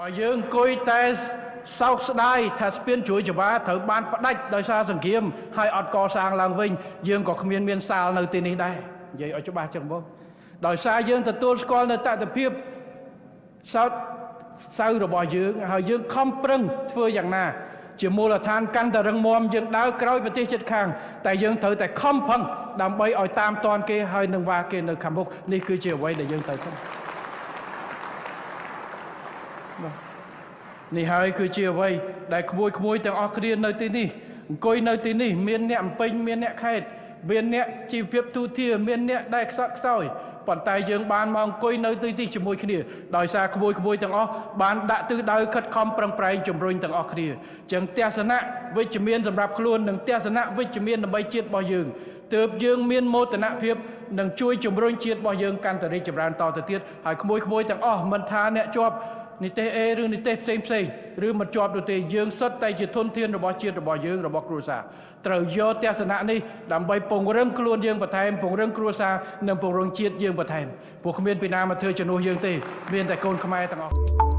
បើយើងអង្គុយតែសោកស្ដាយថាស្ពានជួយច្បាត្រូវបានផ្ដាច់ដោយសារសង្គ្រាមហើយអត់កសាងឡើងវិញយើងក៏គ្មានសាលនៅទីនេះដែរនិយាយឲ្យច្បាស់ចឹងបងដោយសារយើងទទួលស្គាល់នៅតថភាពសោតសៅរបស់យើងហើយយើងខំប្រឹងធ្វើយ៉ាងណាជាមូលដ្ឋានកាន់តែរឹងមាំយើងដើរក្រោយប្រទេសជិតខាងតែយើងត្រូវតែខំប្រឹងដើម្បីឲ្យតាមទាន់គេហើយនឹងវ៉ាគេនៅខាងមុខនេះគឺជាអ្វីដែលយើងត្រូវធ្វើនេះហើយគឺជាអ្វីដែលក្មួយទាំងអស់គ្នានៅទីនេះអង្គុយនៅទីនេះមានអ្នកអំពេញមានអ្នកខេតមានអ្នកជីវភាពទូធាមានអ្នកដែលខ្សត់ខ្សោយប៉ុន្តែយើងបានមកអង្គុយនៅទីនេះជាមួយគ្នាដោយសារក្មួយទាំងអស់បានដាក់ទិសដៅខិតខំប្រឹងប្រែងជំរុញទាំងអស់គ្នាចឹងទស្សនៈវិជ្ជមានសម្រាប់ខ្លួននិងទស្សនៈវិជ្ជមានដើម្បីជាតិរបស់យើងទើបយើងមានមោទនភាពនិងជួយជំរុញជាតិរបស់យើងកាន់តែរីកចម្រើនតទៅទៀតហើយក្មួយទាំងអស់មិនថាអ្នកជាប់និទេស A ឬនិទេសផ្សេងឬមិនជាប់នោះទេយើងសុទ្ធតែជាធនធានរបស់ជាតិរបស់យើងរបស់គ្រួសារត្រូវយកទស្សនៈនេះដើម្បីពង្រឹងខ្លួនយើងបន្ថែមពង្រឹងគ្រួសារនិងពង្រឹងជាតិយើងបន្ថែមព្រោះគ្មានពីណាមកធ្វើជំនួសយើងទេមានតែកូនខ្មែរទាំងអស់